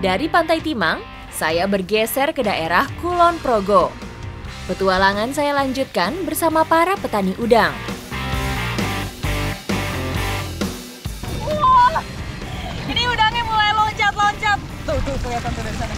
Dari Pantai Timang, saya bergeser ke daerah Kulon Progo. Petualangan saya lanjutkan bersama para petani udang. Wah, ini udangnya mulai loncat-loncat. Tuh, kelihatan tuh dari sana.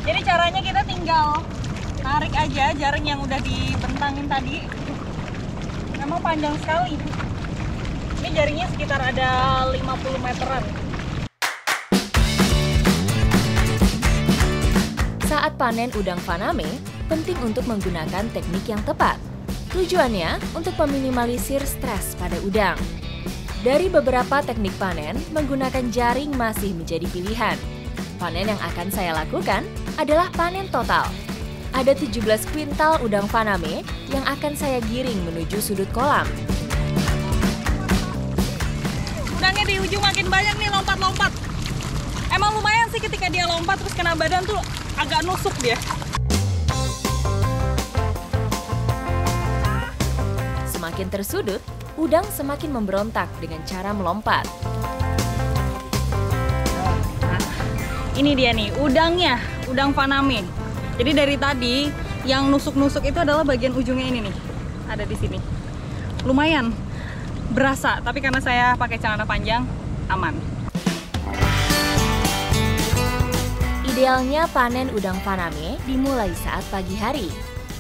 Jadi caranya kita tinggal tarik aja jaring yang udah dibentangin tadi. Memang panjang sekali. Ini jaringnya sekitar ada 50 meteran. Saat panen udang faname, penting untuk menggunakan teknik yang tepat. Tujuannya untuk meminimalisir stres pada udang. Dari beberapa teknik panen, menggunakan jaring masih menjadi pilihan. Panen yang akan saya lakukan adalah panen total. Ada 17 kuintal udang faname yang akan saya giring menuju sudut kolam. Udangnya di ujung makin banyak nih lompat-lompat. Emang lumayan sih ketika dia lompat terus kena badan tuh agak nusuk dia. Semakin tersudut, udang semakin memberontak dengan cara melompat. Ini dia nih, udangnya, udang faname. Jadi dari tadi, yang nusuk-nusuk itu adalah bagian ujungnya ini nih. Ada di sini. Lumayan, berasa. Tapi karena saya pakai celana panjang, aman. Idealnya panen udang faname dimulai saat pagi hari.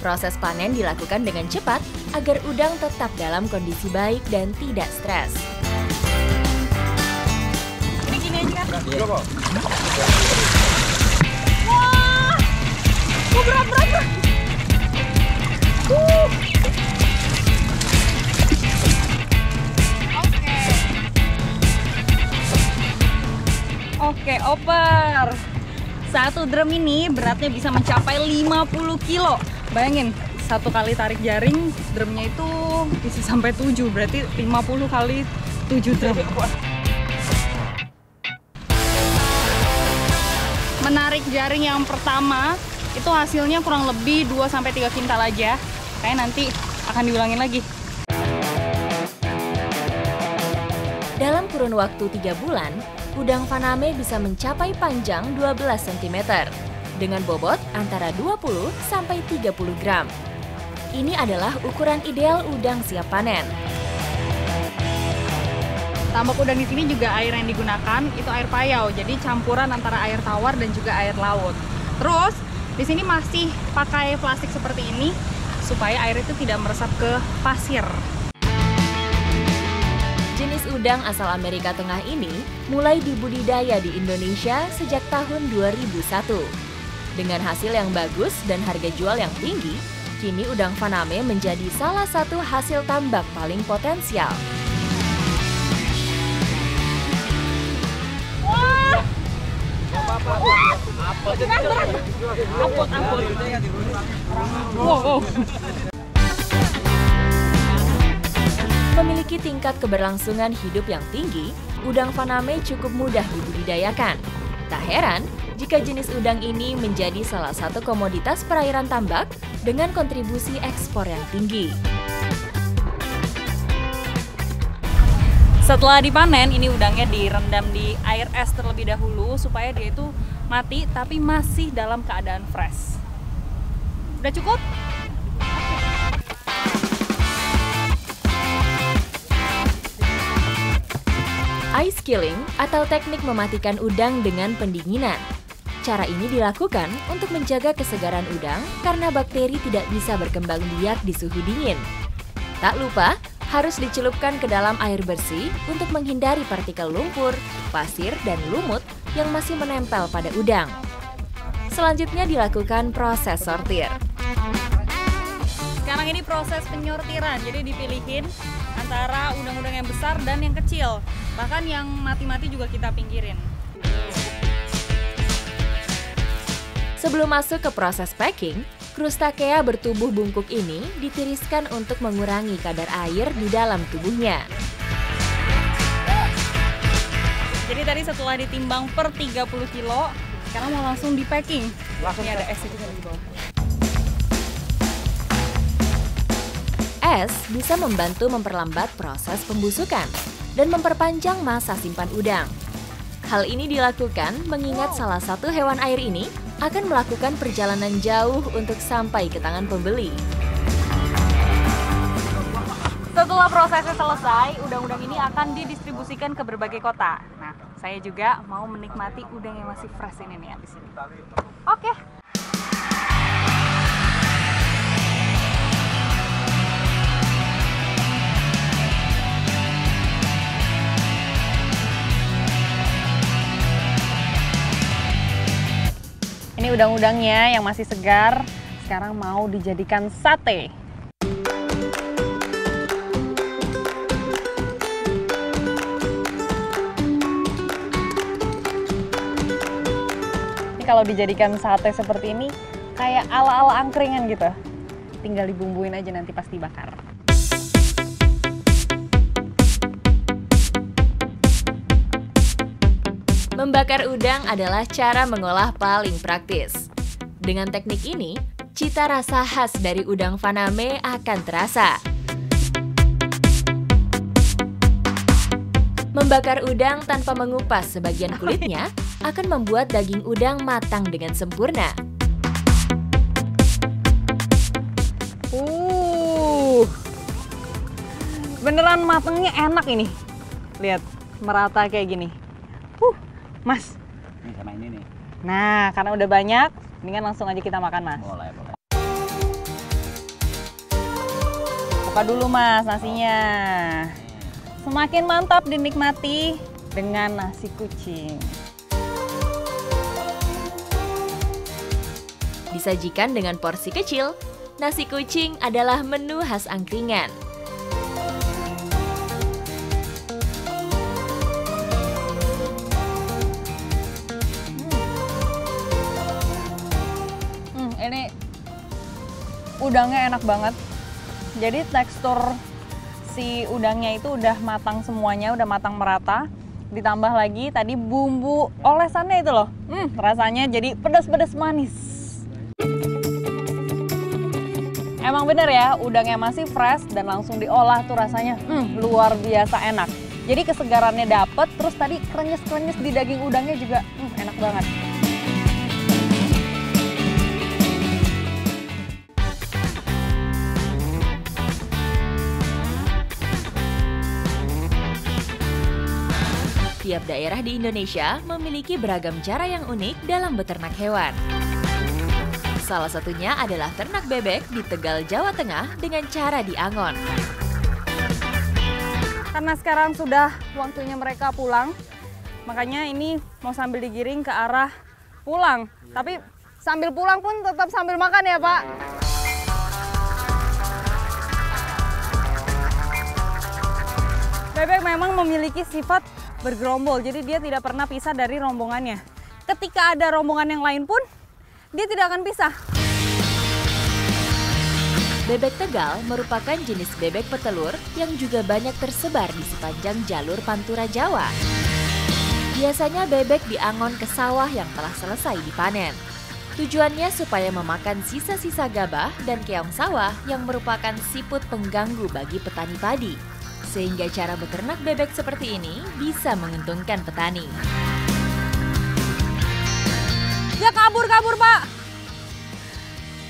Proses panen dilakukan dengan cepat agar udang tetap dalam kondisi baik dan tidak stres. Ini gini aja kan? Wah, berat. Oke, oper. Satu drum ini beratnya bisa mencapai 50 kilo. Bayangin, satu kali tarik jaring, drumnya itu bisa sampai 7. Berarti 50 kali 7 drum. Menarik jaring yang pertama, itu hasilnya kurang lebih 2-3 kintal aja. Kayaknya nanti akan diulangin lagi. Dalam kurun waktu 3 bulan, udang faname bisa mencapai panjang 12 cm dengan bobot antara 20-30 gram. Ini adalah ukuran ideal udang siap panen. Tambak udang di sini juga air yang digunakan itu air payau, jadi campuran antara air tawar dan juga air laut. Terus di sini masih pakai plastik seperti ini supaya air itu tidak meresap ke pasir. Jenis udang asal Amerika Tengah ini mulai dibudidaya di Indonesia sejak tahun 2001. Dengan hasil yang bagus dan harga jual yang tinggi, kini udang faname menjadi salah satu hasil tambak paling potensial. Wah! Wow. Memiliki tingkat keberlangsungan hidup yang tinggi, udang faname cukup mudah dibudidayakan. Tak heran jika jenis udang ini menjadi salah satu komoditas perairan tambak dengan kontribusi ekspor yang tinggi. Setelah dipanen, ini udangnya direndam di air es terlebih dahulu supaya dia itu mati tapi masih dalam keadaan fresh. Udah cukup? Ice killing atau teknik mematikan udang dengan pendinginan. Cara ini dilakukan untuk menjaga kesegaran udang karena bakteri tidak bisa berkembang biak di suhu dingin. Tak lupa, harus dicelupkan ke dalam air bersih untuk menghindari partikel lumpur, pasir, dan lumut yang masih menempel pada udang. Selanjutnya dilakukan proses sortir. Sekarang ini proses penyortiran, jadi dipilihin antara udang-udang yang besar dan yang kecil. Bahkan yang mati-mati juga kita pinggirin. Sebelum masuk ke proses packing, Crustacea bertubuh bungkuk ini ditiriskan untuk mengurangi kadar air di dalam tubuhnya. Jadi tadi setelah ditimbang per 30 kilo, sekarang mau langsung di packing. Ini ada es itu di bawah. Es bisa membantu memperlambat proses pembusukan. dan memperpanjang masa simpan udang. Hal ini dilakukan mengingat salah satu hewan air ini akan melakukan perjalanan jauh untuk sampai ke tangan pembeli. Setelah prosesnya selesai, udang-udang ini akan didistribusikan ke berbagai kota. Nah, saya juga mau menikmati udang yang masih fresh ini nih di sini. Oke. Ini udang-udangnya yang masih segar, sekarang mau dijadikan sate. Ini kalau dijadikan sate seperti ini, kayak ala-ala angkringan gitu. Tinggal dibumbuin aja nanti pas dibakar. Membakar udang adalah cara mengolah paling praktis. Dengan teknik ini, cita rasa khas dari udang Faname akan terasa. Membakar udang tanpa mengupas sebagian kulitnya akan membuat daging udang matang dengan sempurna. Beneran matangnya enak ini. Lihat, merata kayak gini. Mas. Ini sama ini nih. Nah, karena udah banyak, mendingan langsung aja kita makan, Mas. Boleh, boleh. Buka dulu, Mas, nasinya. Semakin mantap dinikmati dengan nasi kucing. Disajikan dengan porsi kecil, nasi kucing adalah menu khas angkringan. Ini udangnya enak banget. Jadi tekstur si udangnya itu udah matang semuanya, udah matang merata. Ditambah lagi tadi bumbu olesannya itu loh. Rasanya jadi pedas-pedas manis. Emang bener ya, udangnya masih fresh dan langsung diolah tuh rasanya luar biasa enak. Jadi kesegarannya dapet, terus tadi krenyes-krenyes di daging udangnya juga enak banget. Tiap daerah di Indonesia memiliki beragam cara yang unik dalam beternak hewan. Salah satunya adalah ternak bebek di Tegal, Jawa Tengah dengan cara diangon. Karena sekarang sudah waktunya mereka pulang, makanya ini mau sambil digiring ke arah pulang. Tapi sambil pulang pun tetap sambil makan ya, Pak. Bebek memang memiliki sifat bergerombol, jadi dia tidak pernah pisah dari rombongannya. Ketika ada rombongan yang lain pun, dia tidak akan pisah. Bebek Tegal merupakan jenis bebek petelur yang juga banyak tersebar di sepanjang jalur Pantura Jawa. Biasanya bebek diangon ke sawah yang telah selesai dipanen. Tujuannya supaya memakan sisa-sisa gabah dan keong sawah yang merupakan siput pengganggu bagi petani padi. Sehingga cara beternak bebek seperti ini bisa menguntungkan petani. Ya kabur, Pak!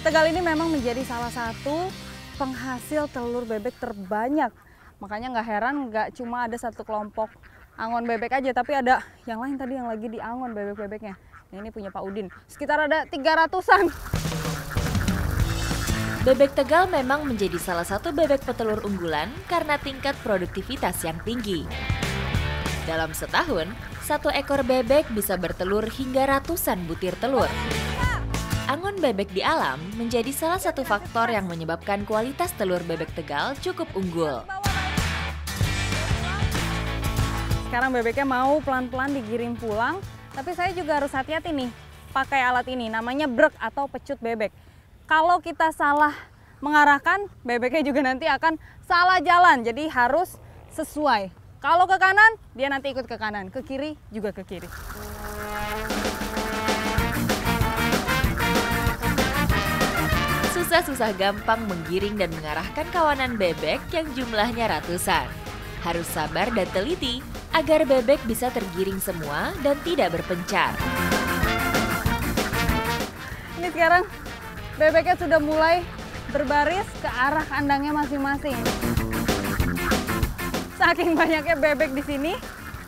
Tegal ini memang menjadi salah satu penghasil telur bebek terbanyak. Makanya nggak heran nggak cuma ada satu kelompok angon bebek aja, tapi ada yang lain tadi yang lagi diangon bebek-bebeknya. Ini punya Pak Udin, sekitar ada 300-an. Bebek Tegal memang menjadi salah satu bebek petelur unggulan karena tingkat produktivitas yang tinggi. Dalam setahun, satu ekor bebek bisa bertelur hingga ratusan butir telur. Angon bebek di alam menjadi salah satu faktor yang menyebabkan kualitas telur bebek Tegal cukup unggul. Sekarang bebeknya mau pelan-pelan digiring pulang, tapi saya juga harus hati-hati nih pakai alat ini, namanya brek atau pecut bebek. Kalau kita salah mengarahkan, bebeknya juga nanti akan salah jalan, jadi harus sesuai. Kalau ke kanan, dia nanti ikut ke kanan, ke kiri juga ke kiri. Susah-susah gampang menggiring dan mengarahkan kawanan bebek yang jumlahnya ratusan. Harus sabar dan teliti agar bebek bisa tergiring semua dan tidak berpencar. Ini sekarang bebeknya sudah mulai berbaris ke arah kandangnya masing-masing. Saking banyaknya bebek di sini,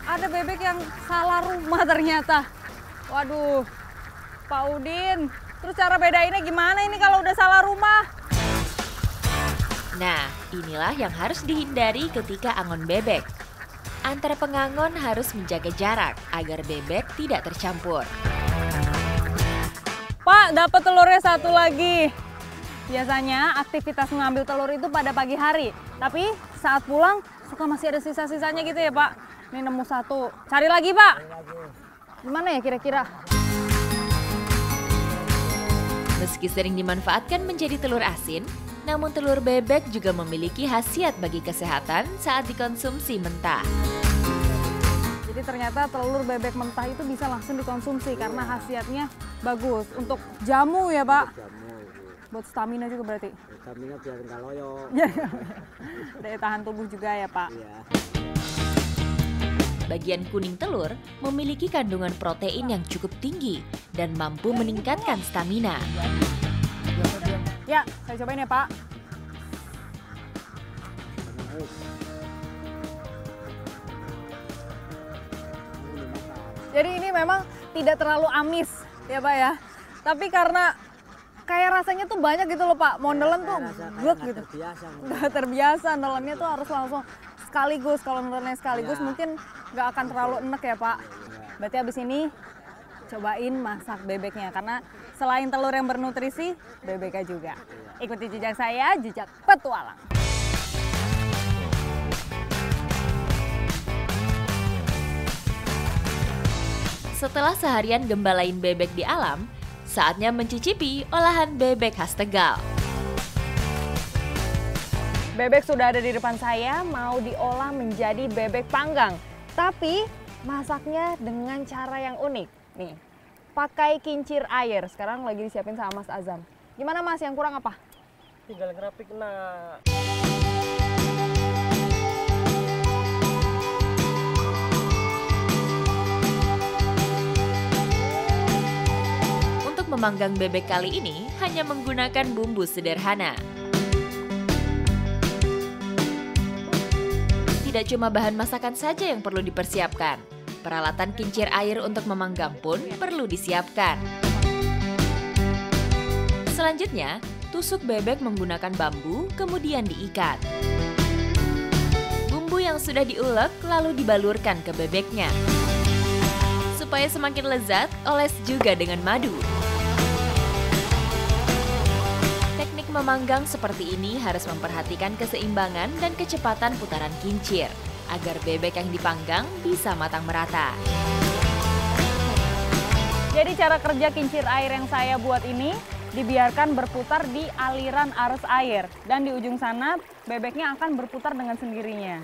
ada bebek yang salah rumah ternyata. Waduh, Pak Udin, terus cara bedainnya gimana ini kalau udah salah rumah? Nah, inilah yang harus dihindari ketika angon bebek. Antar pengangon harus menjaga jarak agar bebek tidak tercampur. Pak, dapat telurnya satu lagi. Biasanya aktivitas mengambil telur itu pada pagi hari. Tapi saat pulang suka masih ada sisa-sisanya gitu ya Pak. Ini nemu satu. Cari lagi Pak. Gimana ya kira-kira? Meski sering dimanfaatkan menjadi telur asin, namun telur bebek juga memiliki khasiat bagi kesehatan saat dikonsumsi mentah. Jadi ternyata telur bebek mentah itu bisa langsung dikonsumsi karena khasiatnya bagus. Untuk jamu ya Pak? Buat stamina juga berarti? Stamina biar nggak loyo. Daya tahan tubuh juga ya Pak? Iya. Bagian kuning telur memiliki kandungan protein yang cukup tinggi dan mampu meningkatkan stamina. Ya, saya cobain ya Pak. Jadi ini memang tidak terlalu amis ya Pak ya. Tapi karena kayak rasanya tuh banyak gitu loh Pak. Mau nelen tuh glek gitu. Nggak terbiasa, nelennya tuh harus langsung sekaligus. Kalau nelennya sekaligus mungkin nggak akan terlalu enek ya Pak. Berarti habis ini cobain masak bebeknya. Karena selain telur yang bernutrisi, bebeknya juga. Ikuti jejak saya, jejak petualang. Setelah seharian gembalain bebek di alam, saatnya mencicipi olahan bebek khas Tegal. Bebek sudah ada di depan saya, mau diolah menjadi bebek panggang. Tapi masaknya dengan cara yang unik. Nih, pakai kincir air. Sekarang lagi disiapin sama Mas Azam. Gimana Mas, yang kurang apa? Tinggal ngerapik nah. Untuk memanggang bebek kali ini hanya menggunakan bumbu sederhana. Tidak cuma bahan masakan saja yang perlu dipersiapkan. Peralatan kincir air untuk memanggang pun perlu disiapkan. Selanjutnya, tusuk bebek menggunakan bambu, kemudian diikat. Bumbu yang sudah diulek lalu dibalurkan ke bebeknya. Supaya semakin lezat, oles juga dengan madu. Teknik memanggang seperti ini harus memperhatikan keseimbangan dan kecepatan putaran kincir, agar bebek yang dipanggang bisa matang merata. Jadi cara kerja kincir air yang saya buat ini, dibiarkan berputar di aliran arus air. Dan di ujung sana, bebeknya akan berputar dengan sendirinya.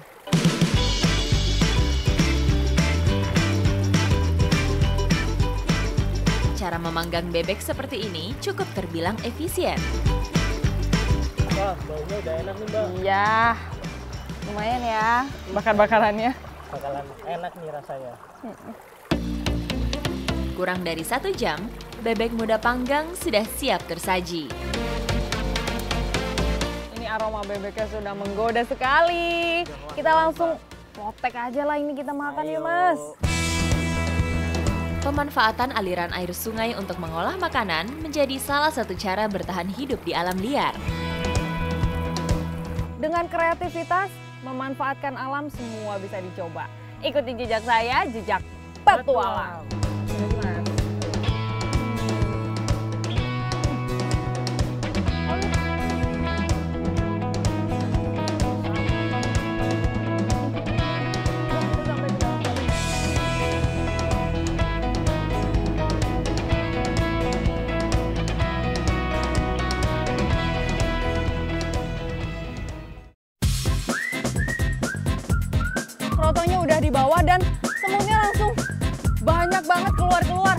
Cara memanggang bebek seperti ini cukup terbilang efisien. Wah, baunya udah enak nih Mbak. Iya, lumayan ya bakar-bakarannya. Bakalan enak nih rasanya. Kurang dari 1 jam, bebek muda panggang sudah siap tersaji. Ini aroma bebeknya sudah menggoda sekali. Kita langsung potek aja lah ini kita makan ya Mas. Pemanfaatan aliran air sungai untuk mengolah makanan menjadi salah satu cara bertahan hidup di alam liar. Dengan kreativitas, memanfaatkan alam semua bisa dicoba. Ikuti jejak saya, jejak petualang. Rotonya udah dibawa dan semutnya langsung banyak banget keluar-keluar.